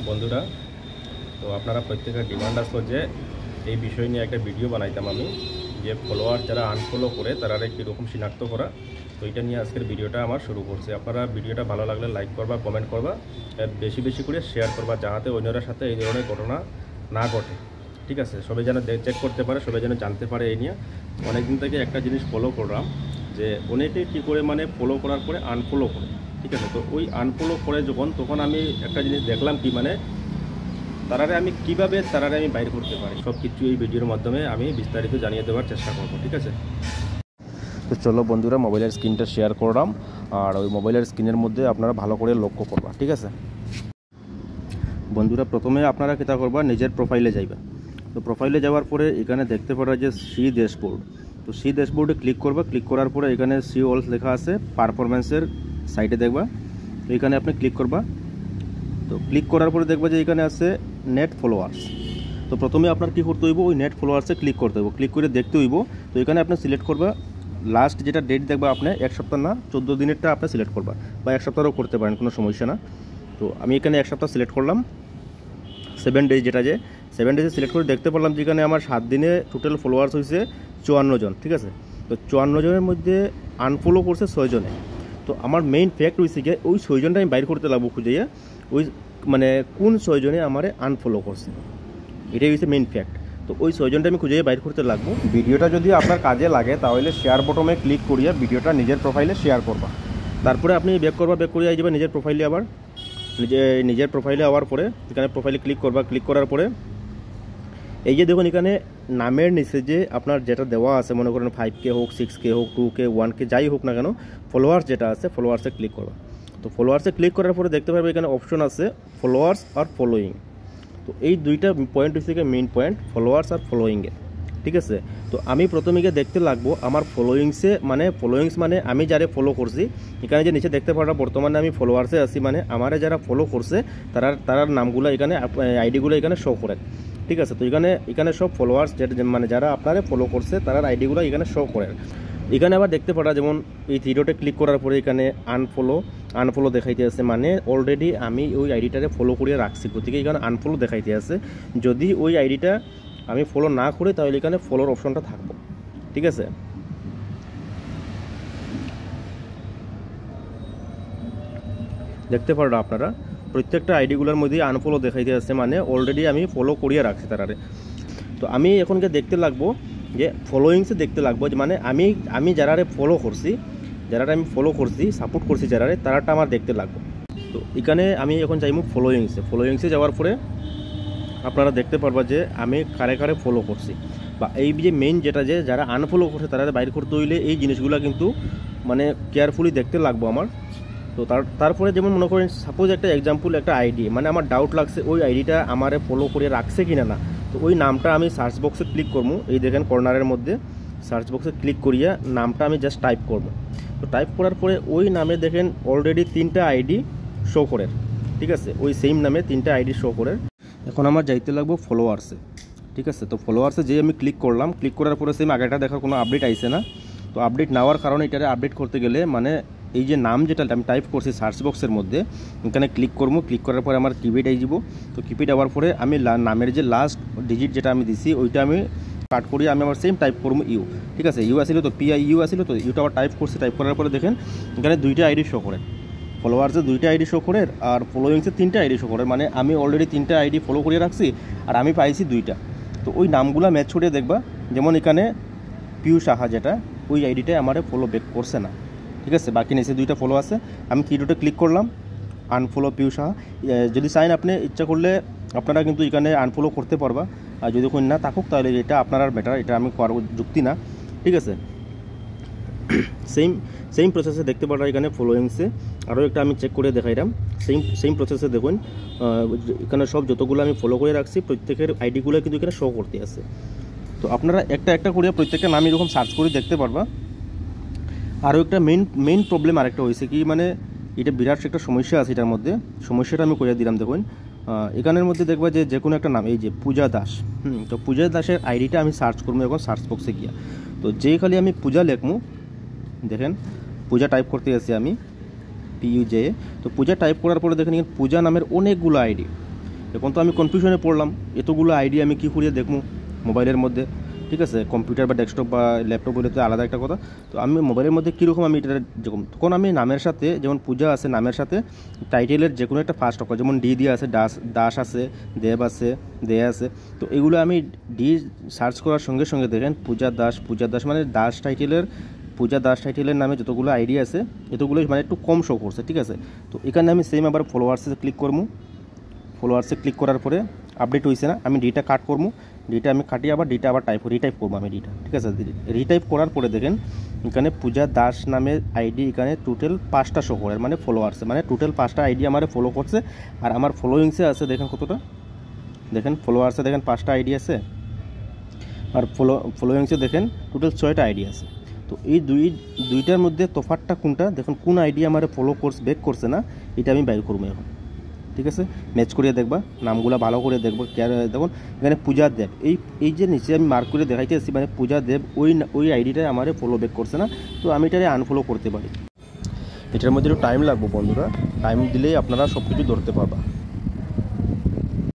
বন্ধুরা, তো আপনারা প্রত্যেকের ডিমান্ড আসলো যে এই বিষয় নিয়ে একটা ভিডিও বানাইতাম আমি, যে ফলোয়ার যারা আনফলো করে তারা কীরকম শনাক্ত করা। তো এটা নিয়ে আজকের ভিডিওটা আমার শুরু করছি। আপনারা ভিডিওটা ভালো লাগলে লাইক করবা, কমেন্ট করবা, বেশি বেশি করে শেয়ার করবা, যাতে অন্যরা সাথে এই ধরনের ঘটনা না ঘটে। ঠিক আছে, সবাই যেন চেক করতে পারে, সবাই যেন জানতে পারে। এই নিয়ে অনেকদিন থেকে একটা জিনিস ফলো করলাম যে অনেকেই কী করে ফলো করার পরে আনফলো করে। ঠিক আছে, তো ওই আনফলো করে তখন আমি একটা জিনিস দেখলাম কি তারারে আমি কীভাবে আমি বাইর করতে পারি, সব কিছু এই ভিডিওর মাধ্যমে আমি বিস্তারিত জানিয়ে দেওয়ার চেষ্টা করব। ঠিক আছে, তো চলো বন্ধুরা, মোবাইলের স্ক্রিনটা শেয়ার করলাম, আর ওই মোবাইলের স্ক্রিনের মধ্যে আপনারা ভালো করে লক্ষ্য করবা। ঠিক আছে বন্ধুরা, প্রথমে আপনারা কীটা করবা, নিজের প্রোফাইলে যাইবা। তো প্রোফাইলে যাওয়ার পরে এখানে দেখতে পারা যে সি ড্যাশবোর্ড, তো সি ড্যাশবোর্ডে ক্লিক করবা। ক্লিক করার পরে এখানে সি অলস লেখা আছে, পারফরমেন্সের সাইডে দেখবা। তো এখানে আপনি ক্লিক করবা। তো ক্লিক করার পরে দেখবা যে এখানে আছে নেট ফলোয়ার্স। তো প্রথমে আপনার কী করতে হইব, ওই নেট ফলোয়ার্সে ক্লিক করতে হইব। ক্লিক করে দেখতে হইব। তো এখানে আপনি সিলেক্ট করবা লাস্ট যেটা ডেট দেখবা, আপনি 1 সপ্তাহ না 14 দিনেরটা আপনি সিলেক্ট করবা, বা 1 সপ্তাহও করতে পারেন, কোনো সমস্যা না। তো আমি এখানে 1 সপ্তাহ সিলেক্ট করলাম। 7 ডেজ, যেটা যে 7 ডেজে সিলেক্ট করে দেখতে পারলাম যে এখানে আমার 7 দিনে টোটাল ফলোয়ার্স হয়েছে 54 জন। ঠিক আছে, তো 54 জনের মধ্যে আনফলো করছে 6 জনে। তো আমার মেইন ফ্যাক্ট হয়েছে গিয়ে ওই 6 জনটা আমি বাইর করতে লাগবো খুঁজে, ওই কোন 6 জনে আমার আনফলো করছে, এটাই হচ্ছে মেইন ফ্যাক্ট। তো ওই 6 জনটা আমি খুঁজে বাইর করতে লাগবো। ভিডিওটা যদি আপনার কাজে লাগে তাহলে শেয়ার বটনে ক্লিক করিয়া ভিডিওটা নিজের প্রোফাইলে শেয়ার করবা। তারপরে আপনি ব্যাক করিয়া যাবেন নিজের প্রোফাইলে। আবার নিজের প্রোফাইলে আওয়ার পরে এখানে প্রোফাইলে ক্লিক করবা। ক্লিক করার পরে এই যে দেখুন, এখানে নামের নিচে যে আপনার যেটা দেওয়া আছে, মনে করেন 5K হোক, 6K হোক, 2K, 1K, যাই হোক না কেন, ফলোয়ার্স যেটা আছে ফলোয়ার্সে ক্লিক করবা। তো ফলোয়ার্সে ক্লিক করার পরে দেখতে পারবে এখানে অপশন আছে ফলোয়ার্স আর ফলোয়িং। তো এই দুইটা পয়েন্ট হচ্ছে মেইন পয়েন্ট, ফলোয়ার্স আর ফলোয়িংয়ে। ঠিক আছে, তো আমি প্রথমে গিয়ে দেখতে লাগবো আমার ফলোয়িংসে, ফলোয়িংস মানে আমি যারা ফলো করছি। এখানে যে নিচে দেখতে পারা বর্তমানে আমি ফলোয়ার্সে আছি, আমারে যারা ফলো করছে তারার নামগুলো এখানে, আইডিগুলো এখানে শো করে। ঠিক আছে, তো এখানে সব ফলোয়ার্স যারা আপনারা ফলো করছে তার আইডিগুলো এখানে শো করে। এখানে আবার দেখতে পারা, যেমন এই থ্রিডটে ক্লিক করার পরে এখানে আনফলো দেখাইতে আছে, অলরেডি আমি ওই আইডিটারে ফলো করিয়ে রাখছি, গতিকে এখানে আনফলো দেখাইতে আছে। যদি ওই আইডিটা আমি ফলো না করি তাহলে এখানে ফলোর অপশনটা থাকবো। ঠিক আছে, দেখতে পারো আপনারা প্রত্যেকটা আইডিগুলোর মধ্যে আনফলো দেখাইতে আছে, অলরেডি আমি ফলো করিয়ে রাখছি তারারে। তো আমি এখনকে দেখতে লাগবো যে ফলোয়িংসে দেখতে লাগবো, যে আমি যারারে ফলো করছি, সাপোর্ট করছি তারাটা আমার দেখতে লাগবো। তো এখানে আমি এখন যাইব ফলোয়িংসে যাওয়ার পরে আপনারা দেখতে পারবা যে আমি কারে ফলো করছি, বা এই যে মেইন যেটা যে যারা আনফলো করছে তারা বাইর করতে হইলে এই জিনিসগুলো কিন্তু কেয়ারফুলি দেখতে লাগবো আমার। তো তারপরে যেমন মনে করেন সাপোজ একটা এক্সাম্পল, একটা আইডি, আমার ডাউট লাগছে ওই আইডিটা আমারে ফলো করে রাখছে কিনা না। তো ওই নামটা আমি সার্চ বক্সে ক্লিক করবো। এই দেখেন কর্নারের মধ্যে সার্চ বক্সে ক্লিক করিয়া নামটা আমি জাস্ট টাইপ করবো। তো টাইপ করার পরে ওই নামে দেখেন অলরেডি 3টা আইডি শো করে। ঠিক আছে, ওই সেম নামে 3টা আইডি শো করে। এখন আমার যাইতে লাগবো ফলোয়ার্সে। ঠিক আছে, তো ফলোয়ার্সে যে আমি ক্লিক করলাম, ক্লিক করার পরে সেম আগেটা দেখার কোনো আপডেট আইছে না। তো আপডেট নেওয়ার কারণে এটারে আপডেট করতে গেলে এই যে নাম যেটা আমি টাইপ করছি সার্চ বক্সের মধ্যে, এখানে ক্লিক করবো। ক্লিক করার পরে আমার কিপ্যাড আই যাব। তো কিপ্যাড আওয়ার পরে আমি নামের যে লাস্ট ডিজিট যেটা আমি দিছি ওইটা আমি কাট করি, আমি আবার সেম টাইপ করবো ইউ। ঠিক আছে, ইউ আসিল তো PIU আসিল, তো ইউটা আবার টাইপ করছি। টাইপ করার পরে দেখেন এখানে 2টা আইডি শো করে, ফলোয়ার্সে 2টা আইডি শো করে, আর ফলোয়িংসে 3টা আইডি শো করে। আমি অলরেডি 3টা আইডি ফলো করিয়ে রাখছি, আর আমি পাইছি 2টা। তো ওই নামগুলো ম্যাচ ছড়িয়ে দেখবা, যেমন এখানে পিউ সাহা, যেটা ওই আইডিটাই আমার ফলো ব্যাক করছে না। ঠিক আছে, বাকি নিচে 2টা ফলো আছে। আমি থ্রিডটে ক্লিক করলাম, আনফলো পিউ সাহা। যদি চাইন আপনি ইচ্ছা করলে আপনারা কিন্তু এখানে আনফলো করতে পারবা, আর যদি কোন না থাকুক তাহলে এটা আপনার আর বেটার, এটা আমি করার যুক্তি না। ঠিক আছে, সেম প্রসেসে দেখতে পারা এখানে ফলোয়িংসে আরও একটা আমি চেক করে দেখাইলাম। সেম প্রসেসে দেখুন, এখানে সব যতগুলো আমি ফলো করে রাখছি প্রত্যেকের আইডিগুলো কিন্তু এখানে শো করতে আছে। তো আপনারা একটা করে প্রত্যেকটা নাম এরকম সার্চ করে দেখতে পারবা। আরও একটা মেইন প্রবলেম আরেকটা হয়েছে কি, এটা বিরাট একটা সমস্যা আছে এটার মধ্যে। সমস্যাটা আমি করে দিলাম। দেখুন এখানের মধ্যে দেখবা যে কোনো একটা নাম, এই যে পূজা দাস। তো পূজা দাসের আইডিটা আমি সার্চ করবো এখন সার্চ বক্সে গিয়া। তো যেই খালি আমি পূজা লেখমু, দেখেন পূজা টাইপ করতে আসি আমি, PUJ। তো পূজা টাইপ করার পরে দেখেন পূজা নামের অনেকগুলো আইডি, এখন তো আমি কনফিউশনে পড়লাম, এতগুলো আইডি আমি কী করে দেখবো মোবাইলের মধ্যে, ঠিক আছে। কম্পিউটার বা ডেস্কটপ বা ল্যাপটপ হলে তো আলাদা একটা কথা। তো আমি মোবাইলের মধ্যে কীরকম আমি এটা যেরকম, তখন আমি নামের সাথে যেমন পূজা আছে, নামের সাথে টাইটেলের যে কোনো একটা ফার্স্ট অক্ষর, যেমন ডি দিয়ে আছে, দাস আছে, দেব আছে, দে আছে। তো এগুলো আমি ডি সার্চ করার সঙ্গে সঙ্গে দেখেন পূজা দাস মানে পূজা দাস টাইটেলের নামে যতগুলো আইডি আছে এতগুলো মানে একটু কম শো করছে, ঠিক আছে। তো এখানে আমি সেম আবার ফলোয়ার্সে ক্লিক করবো। ফলোয়ার্সে ক্লিক করার পরে আপডেট হয়েছে না, আমি ডিটা কাট করবো। ডিটা আমি কাটিয়ে আবার ডিটা আবার রিটাইপ করবো আমি ডিটা, ঠিক আছে। রিটাইপ করার পরে দেখেন এখানে পূজা দাস নামের আইডি এখানে টোটাল 5টা শো করে, মানে ফলোয়ার্সে, মানে টোটাল 5টা আইডি আমার ফলো করছে। আর আমার ফলোয়িংসে আছে দেখেন কতটা, দেখেন ফলোয়ার্সে দেখেন 5টা আইডি আছে, আর ফলোয়িংসে দেখেন টোটাল 6টা আইডি আছে। তো এই দুইটার মধ্যে তফাৎটা কোনটা, দেখুন কোন আইডি আমার ফলো ব্যাক করছে না, এটা আমি বাইর করবো এখন, ঠিক আছে। ম্যাচ করিয়ে দেখবা, নামগুলো ভালো করে দেখবো। দেখুন এখানে পূজা দেব, এই যে নিচে আমি মার্ক করে দেখাইতে আসছি, মানে পূজা দেব ওই আইডিটাই আমার ফলো ব্যাক করছে না, তো আমি এটারে আনফলো করতে পারি। এটার মধ্যে একটু টাইম লাগবে বন্ধুরা, টাইম দিলেই আপনারা সব কিছু ধরতে পারবা।